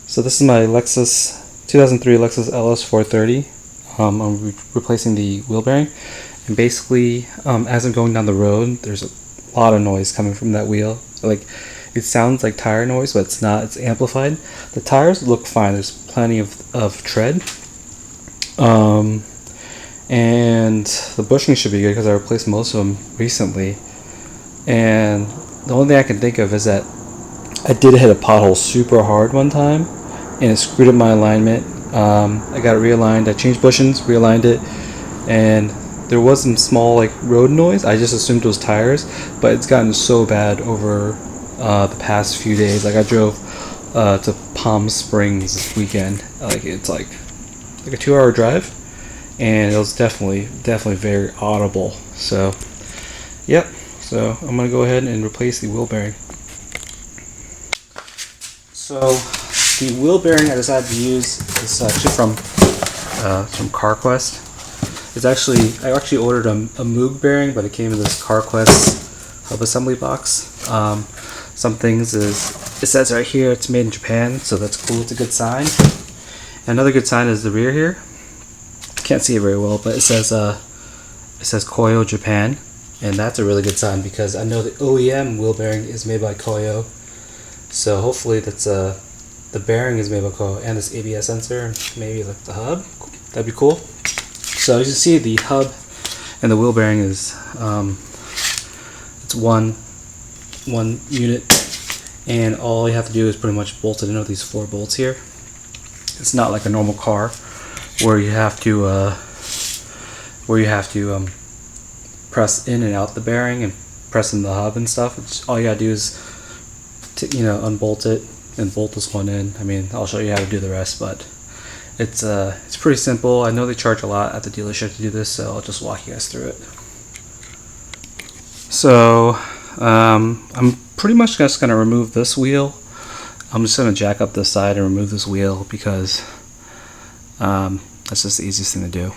So this is my Lexus 2003 Lexus LS430. I'm replacing the wheel bearing, and basically as I'm going down the road, there's a lot of noise coming from that wheel. Like, it sounds like tire noise, but it's not. It's amplified. The tires look fine. There's plenty of tread, and the bushing should be good because I replaced most of them recently. And the only thing I can think of is that I did hit a pothole super hard one time, and it screwed up my alignment. I got it realigned. I changed bushings, realigned it, and there was some small like road noise. I just assumed it was tires, but it's gotten so bad over the past few days. Like, I drove to Palm Springs this weekend. It's like a 2-hour drive, and it was definitely very audible. So, yep. So I'm gonna go ahead and replace the wheel bearing. So the wheel bearing I decided to use is actually from CarQuest. I actually ordered a Moog bearing, but it came in this CarQuest hub assembly box. Some things it says right here it's made in Japan, so that's cool. It's a good sign. Another good sign is the rear here. Can't see it very well, but it says Koyo Japan, and that's a really good sign because I know the OEM wheel bearing is made by Koyo. So hopefully that's the bearing is made by Koyo, and this ABS sensor, and maybe like the hub. That'd be cool. So as you see, the hub and the wheel bearing is it's one unit, and all you have to do is pretty much bolt it into these 4 bolts here. It's not like a normal car where you have to press in and out the bearing and press in the hub and stuff. All you gotta do is unbolt it and bolt this one in. I mean, I'll show you how to do the rest, but it's pretty simple. I know they charge a lot at the dealership to do this, so I'll just walk you guys through it. So I'm pretty much just gonna remove this wheel. I'm just gonna jack up this side and remove this wheel because that's just the easiest thing to do.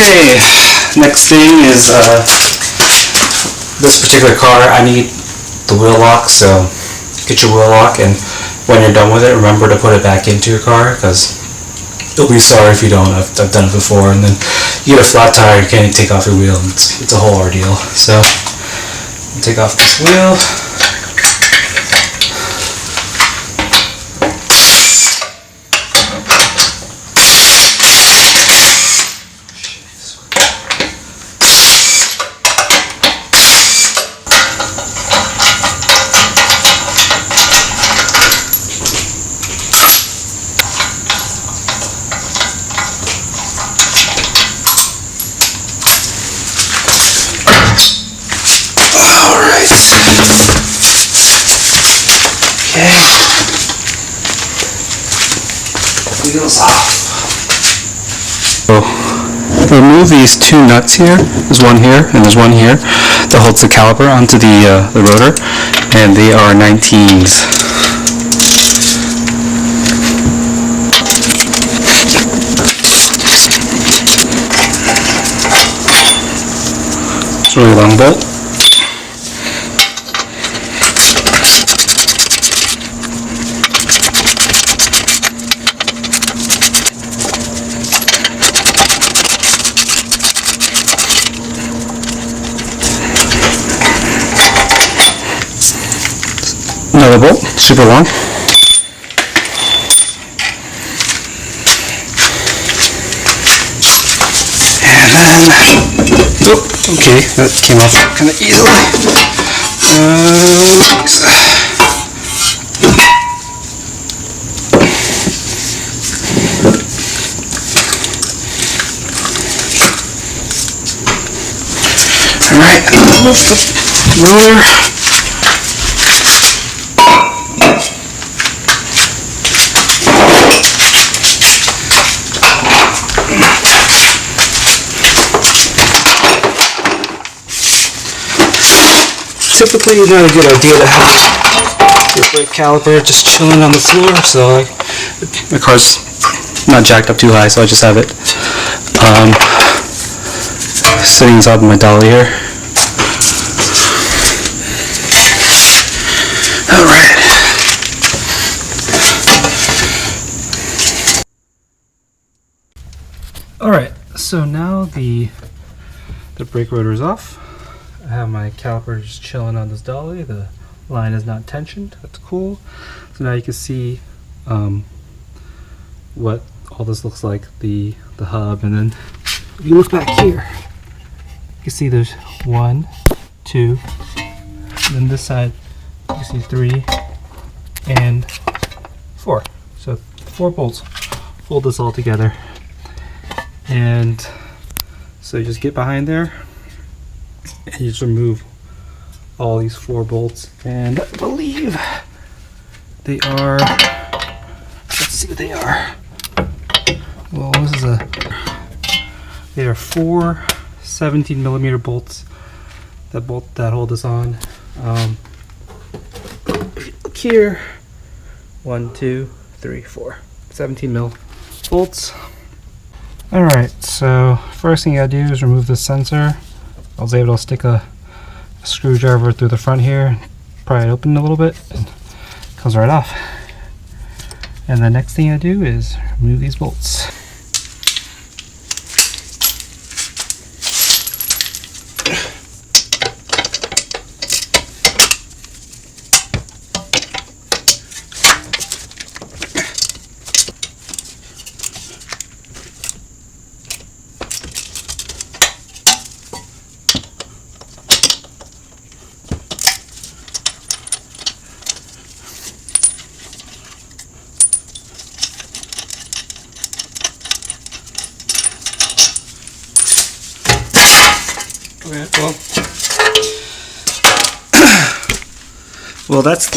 Okay, next thing is this particular car. I need the wheel lock, so get your wheel lock, and when you're done with it, remember to put it back into your car because you'll be sorry if you don't. I've done it before, and then you get a flat tire, you can't even take off your wheel, and it's a whole ordeal. So take off this wheel. Wheels off. So remove these 2 nuts here. There's one here and there's one here that holds the caliper onto the rotor, and they are 19s. It's a really long bolt. Another bolt, super long. And then, okay, that came off kind of easily. Alright, move the roller. typically not a good idea to have your brake caliper just chilling on the floor, so my car's not jacked up too high, so I just have it sitting on top of my dolly here. Alright. Alright, so now the brake rotor is off. I have my caliper just chilling on this dolly. The line is not tensioned. That's cool. So now you can see what all this looks like, the hub, and then if you look back here, you can see there's 1, 2, and then this side you can see 3 and 4. So 4 bolts hold this all together. And so you just get behind there and you just remove all these 4 bolts, and I believe they are, let's see what they are. Well, they are 4 17mm bolts that hold this on. If you look here, 1, 2, 3, 4, 17mm bolts. Alright, so first thing you gotta do is remove this sensor. I was able to stick a screwdriver through the front here, pry it open a little bit, and it comes right off. And the next thing I do is remove these bolts. Okay, well, that's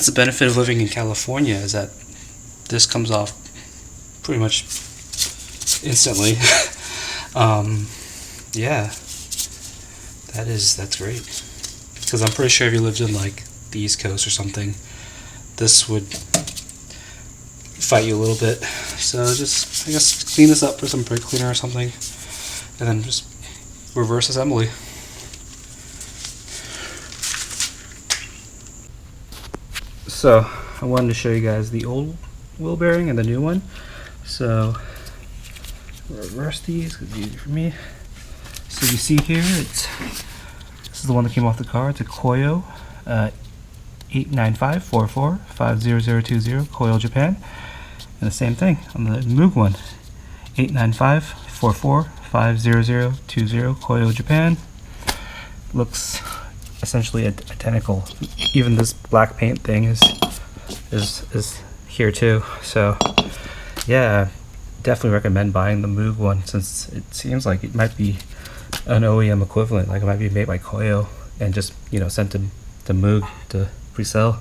the benefit of living in California, is that this comes off pretty much instantly. Yeah, that's great. Because I'm pretty sure if you lived in like the East Coast or something, this would fight you a little bit. So just, I guess, clean this up with some brake cleaner or something, and then just reverse assembly. So I wanted to show you guys the old wheel bearing and the new one. So reverse these because it's easy for me. So you see here, this is the one that came off the car. It's a Koyo 89544500020, Koyo, Japan. And the same thing on the Moog one, 89544500020, Koyo, Japan. Looks essentially identical. Even this black paint thing is here too. So yeah, definitely recommend buying the Moog one, since it seems like it might be an OEM equivalent, like it might be made by Koyo and just, you know, sent to Moog to resell,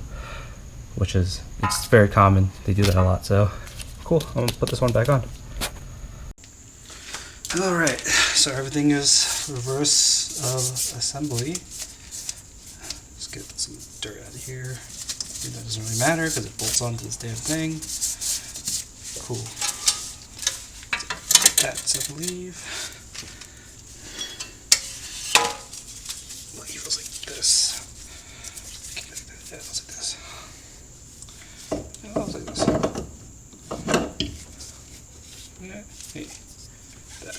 which is, it's very common. They do that a lot. So cool. I'm gonna put this one back on. Alright, so everything is reverse of assembly. Let's get some dirt out of here. That doesn't really matter because it bolts onto this damn thing. Cool. That's, I believe. Well, it feels like this. Yeah, it looks like this. Yeah, it looks like this. Yeah, hey, that.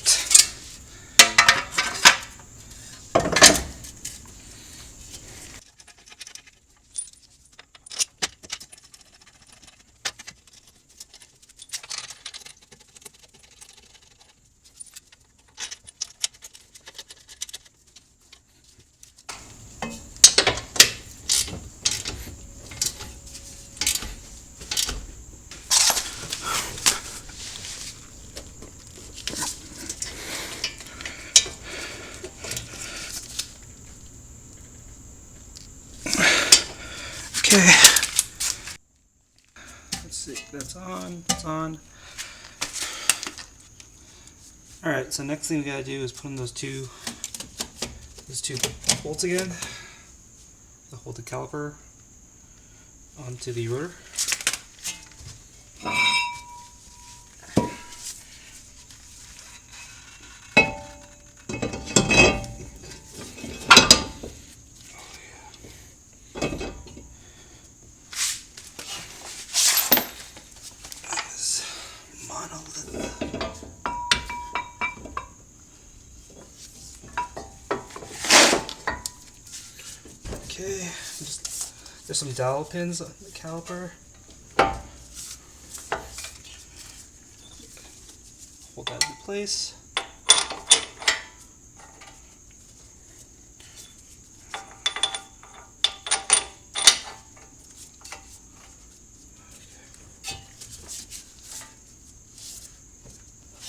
Okay. Let's see. That's on. It's on. Alright, so next thing we gotta do is put in those two Those two bolts again to hold the caliper onto the rotor. Okay, there's some dowel pins on the caliper. Hold that in place.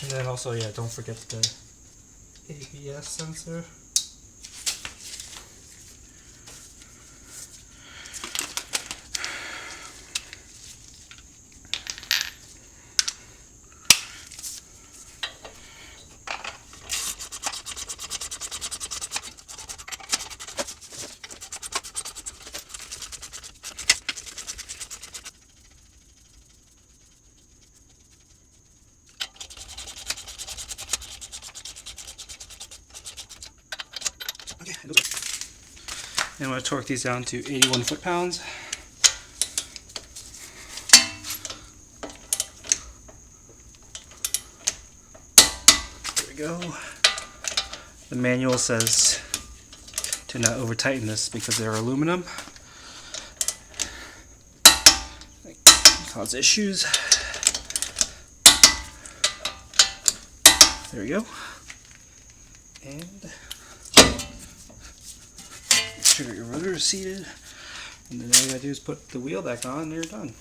And then also, yeah, don't forget the ABS sensor. Okay, and I'm going to torque these down to 81 foot-pounds. There we go. The manual says to not over tighten this because they're aluminum. They cause issues. There we go. And make sure your rotor is seated. And then all you gotta do is put the wheel back on and you're done.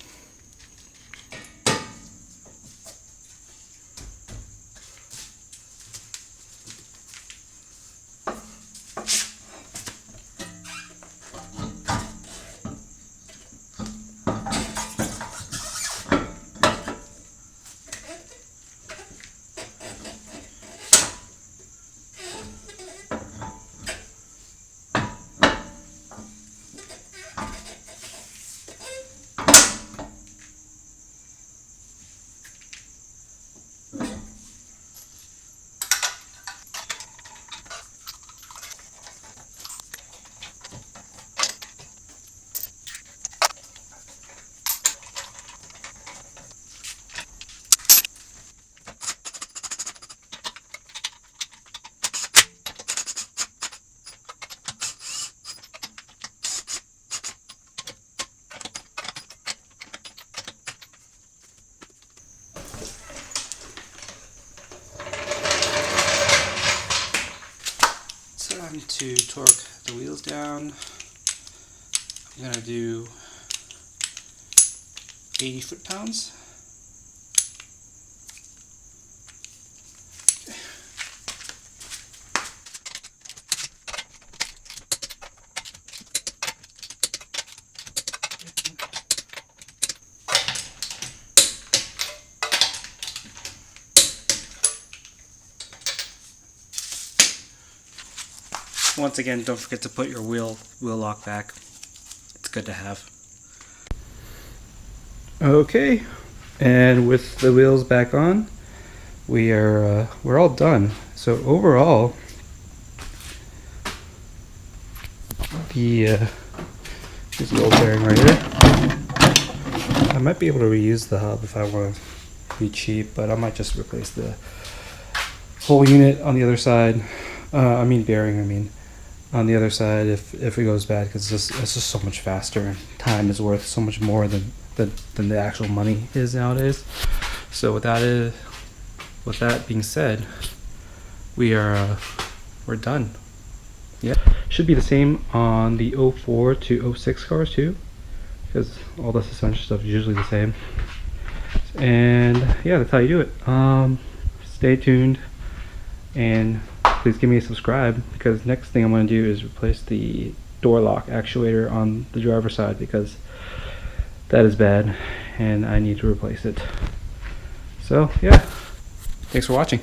Time to torque the wheels down. I'm going to do 80 foot-pounds. Once again, don't forget to put your wheel lock back. It's good to have. Okay, and with the wheels back on, we're all done. So overall, here's the old bearing right here. I might be able to reuse the hub if I want to be cheap, but I might just replace the whole unit on the other side. Bearing on the other side if it goes bad, because it's just so much faster and time is worth so much more than the actual money is nowadays. So with that being said, we're done. Yeah, should be the same on the 04 to 06 cars too, because all the suspension stuff is usually the same. And yeah, that's how you do it. Stay tuned and please give me a subscribe, because next thing I'm going to do is replace the door lock actuator on the driver's side, because that is bad and I need to replace it. So yeah, thanks for watching.